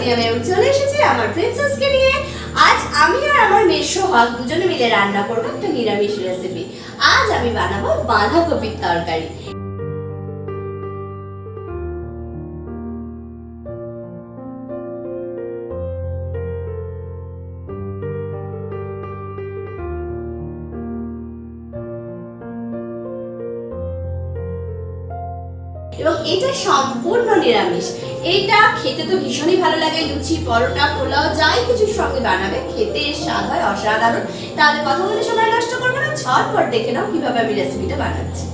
সোনিয়া মায়ুর চলে এসেছে আমার প্রিন্সেসকে নিয়ে। আজ আমি আর আমার মেয়ের সোহাগ দুজনে মিলে রান্না করবো একটা নিরামিষ রেসিপি। আজ আমি বানাবো বাঁধাকপির তরকারি। এবং এটা সম্পূর্ণ নিরামিষ। এটা খেতে তো ভীষণই ভালো লাগে, লুচি, পরোটা, পোলাও যাই কিছুর সঙ্গে বানাবে খেতে এর স্বাদ হয় অসাধারণ। তাহলে কথা বলে সময় নষ্ট করবো না, ঝটপট দেখে নাও কিভাবে আমি রেসিপিটা বানাচ্ছি।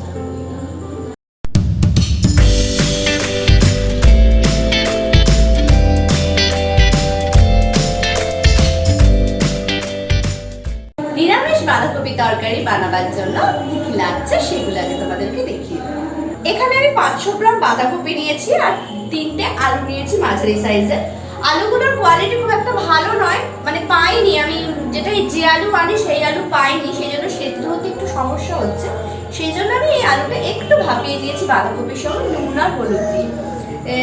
নিরামিষ বাঁধাকপি তরকারি বানাবার জন্য কি কি লাগছে সেগুলো আগে তোমাদেরকে দেখিয়ে দেবো। এখানে আমি 500 গ্রাম বাঁধাকপি নিয়েছি আর 3টে আলু নিয়েছি মাঝারি সাইজের। আলুগুলোর কোয়ালিটি খুব একটা ভালো নয়, মানে পাইনি আমি, যে আলু আনি সেই আলু পাইনি, সেই জন্য সেদ্ধ হতে একটু সমস্যা হচ্ছে। সেই জন্য আমি এই আলুটা একটু ভাপিয়ে দিয়েছি বাঁধাকপির সঙ্গে নুন আর হলুদ দিয়ে।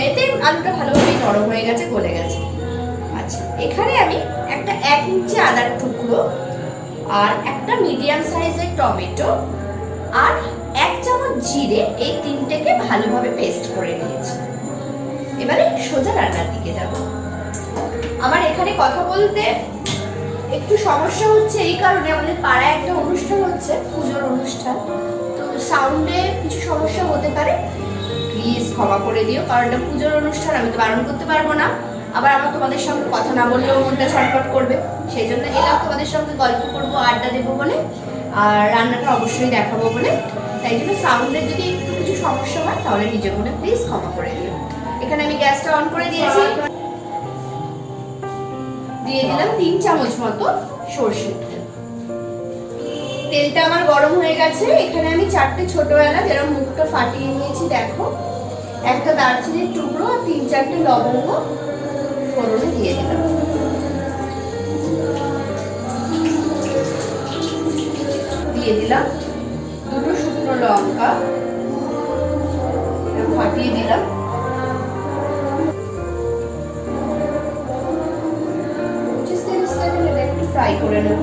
এতে আলুটা ভালোভাবে নরম হয়ে গেছে, গলে গেছে। আচ্ছা, এখানে আমি একটা 1 ইঞ্চি আদার টুকরো আর একটা মিডিয়াম সাইজের টমেটো আর 1 চামচ জিরে, এই 3টেকে ভালোভাবে পেস্ট করে নিয়েছি। এবারে সোজা রান্নার দিকে যাব। আমার এখানে কথা বলতে একটু সমস্যা হচ্ছে এই কারণে, আমাদের পাড়ায় একটা অনুষ্ঠান হচ্ছে, পুজোর অনুষ্ঠান, তো সাউন্ডে কিছু সমস্যা হতে পারে, প্লিজ ক্ষমা করে দিও। কারণ এটা পুজোর অনুষ্ঠান, আমি তো বারণ করতে পারবো না। আবার আমার তোমাদের সঙ্গে কথা না বললেও মনটা ছটফট করবে, সেই জন্য এলাম তোমাদের সঙ্গে গল্প করবো, আড্ডা দেবো বলে, আর রান্নাটা অবশ্যই দেখাবো বলে। তাই জন্য সাউন্ডের যদি একটু কিছু সমস্যা হয় তাহলে নিজের মনে প্লিজ ক্ষমা করে দিও। এখানে আমি গ্যাসটা অন করে দিয়েছি, দিয়ে দিলাম 3 চামচ মতো সরষের তেল। তেলটা আমার গরম হয়ে গেছে। এখানে আমি 4টে ছোট এলাচ এরকম মুখটা ফাটিয়ে নিয়েছি, দেখো, একটা দারচিনির টুকরো আর 3-4টে লবঙ্গ ফোড়নে দিয়ে দিলাম। দিয়ে দিলাম 2টো শুকনো লঙ্কা ফাটিয়ে দিলাম। একটু ফ্রাই করে নেব।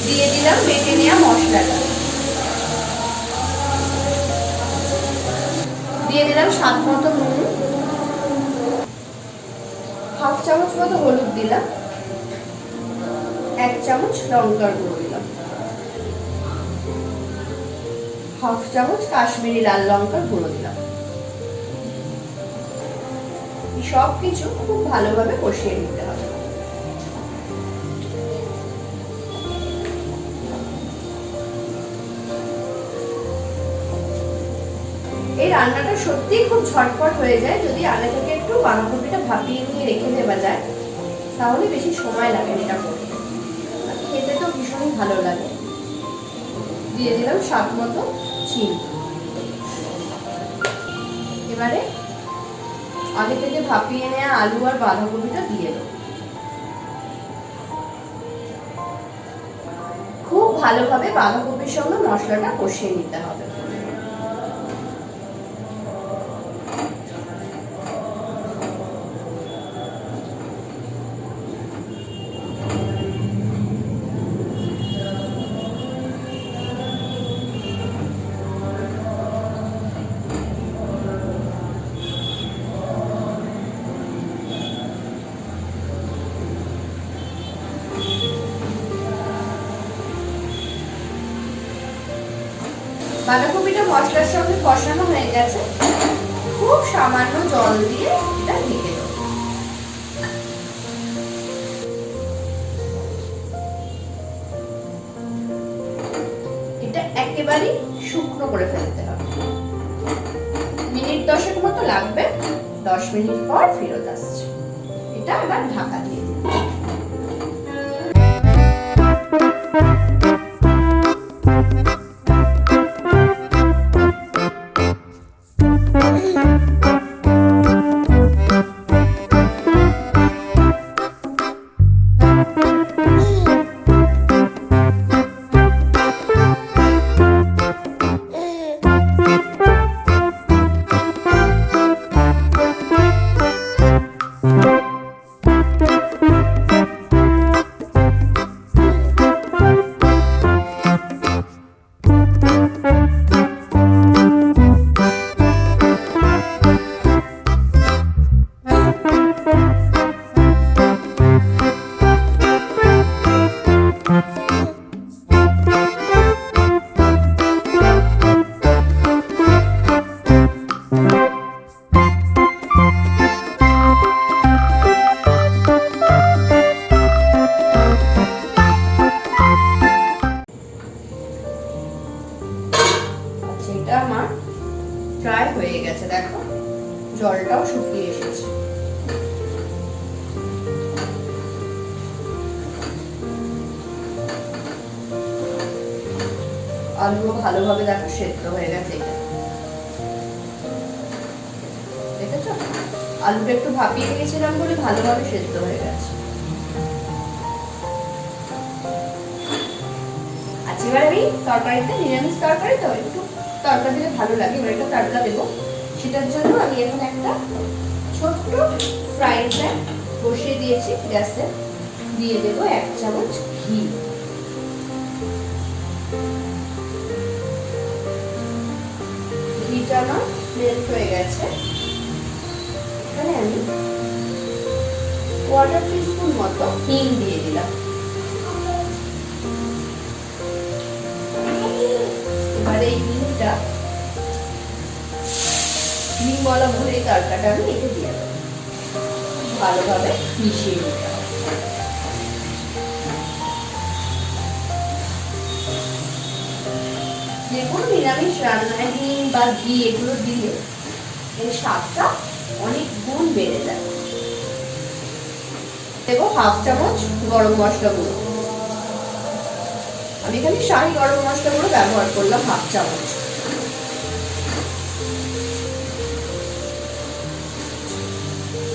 দিয়ে দিলাম বেটে নেওয়া মশলাটা, দিয়ে দিলাম স্বাদ মতো নুন, 1/2 চামচ মতো হলুদ দিলাম, 1 চামচ লঙ্কার গুঁড়ো দিলাম, 1/2 চামচ কাশ্মীরি লাল লঙ্কার গুঁড়ো দিলাম। সবকিছু খুব ভালোভাবে কষিয়ে নিতে হবে। এই রান্নাটা সত্যিই খুব ঝটপট হয়ে যায় যদি আগে থেকে একটু বাঁধাকপিটা ভাপিয়ে নিয়ে রেখে দেওয়া যায়, তাহলে বেশি সময় লাগে এটা করতে, খেতে তো ভীষণই ভালো লাগে। দিয়ে দিলাম স্বাদ মতো চিনি। এবারে আগে থেকে ভাপিয়ে নেওয়া আলু আর বাঁধাকপিটা দিয়ে দেবো। খুব ভালোভাবে বাঁধাকপির সঙ্গে মশলাটা কষিয়ে নিতে হবে। বাঁধাকপিটা মশলার সঙ্গে কষানো হয়ে গেছে, খুব সামান্য জল দিয়ে এটা ঢেকে দেবো। এটা একেবারেই শুকনো করে ফেলতে হবে। মিনিট 10 মতো লাগবে, 10 মিনিট পর ফেরত আসছে। এটা আবার ঢাকা দিয়ে দিই। আমার প্রায় হয়ে গেছে, দেখো জলটাও শুকিয়ে এসেছে। আলুও ভালোভাবে দেখো সেদ্ধ হয়ে গেছে। দেখেছো আলুটা একটু ভাপিয়ে রেখেছিলাম বলে ভালোভাবে সেদ্ধ হয়ে গেছে। আচ্ছা এবার আমি তরকারিতে, নিরামিষ তরকারি তো একটু তড়কা দিলে ভালো লাগে, এবার একটা তড়কা দেবো। সেটার জন্য আমি এখন একটা ছোট্ট ফ্রাইং প্যান বসিয়ে দিয়েছি গ্যাসে, দিয়ে দেবো 1 চামচ ঘি। ঘিটা আমার মেল্ট হয়ে গেছে। এখানে আমি 1/4 টিস্পুন মতো হিং দিয়ে দিলাম। এবারে এই হিংটা হিং বলা ভরে এই তরকাটা আমি এতে দিয়ে দেবো, ভালোভাবে মিশিয়ে নিতে হবে। যে কোনো নিরামিষ রান্নায় হিং বা ঘি এগুলো দিলে এর স্বাদটা অনেক গুণ বেড়ে যায়। দেবো 1/2 চামচ গরম মশলা গুঁড়ো। আমি এখানে শাহি গরম মশলা গুঁড়ো ব্যবহার করলাম 1/2 চামচ।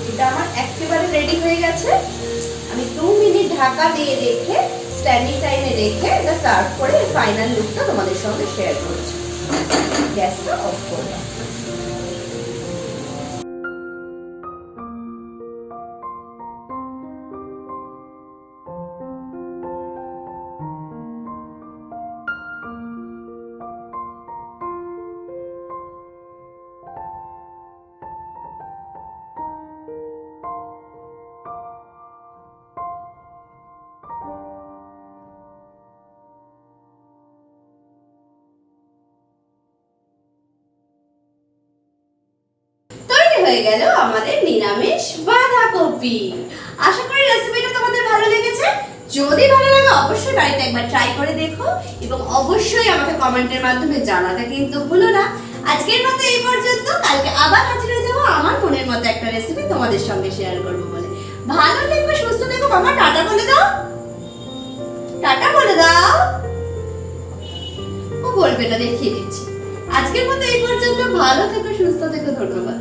এটা আমার একেবারে রেডি হয়ে গেছে। আমি 2 মিনিট ঢাকা দিয়ে রেখে স্ট্যান্ডিং টাইমে রেখে এটা সার্ভ করে ফাইনাল লুকটা তোমাদের সঙ্গে শেয়ার করছি। গ্যাসটা অফ করলাম। হয়ে গেল আমাদের নিরামিষ বাঁধাকপি। আশা করি রেসিপিটা তোমাদের ভালো লেগেছে। যদি ভালো লাগে অবশ্যই বাড়িতে একবার ট্রাই করে দেখো এবং অবশ্যই আমাকে কমেন্টের মাধ্যমে জানাতে কিন্তু ভুলো না। আজকের মতো এই পর্যন্ত, কালকে আবার হাজির হয়ে যাবো আমার মনের মতো একটা রেসিপি তোমাদের সঙ্গে শেয়ার করবো বলে। ভালো থেকো, সুস্থ থেকো। বাবা টাটা বলে দাও, টাটা বলে দাও। ও বলবে না, দেখিয়ে দিচ্ছি। আজকের মতো এই পর্যন্ত, ভালো থেকো, সুস্থ থেকো, ধন্যবাদ।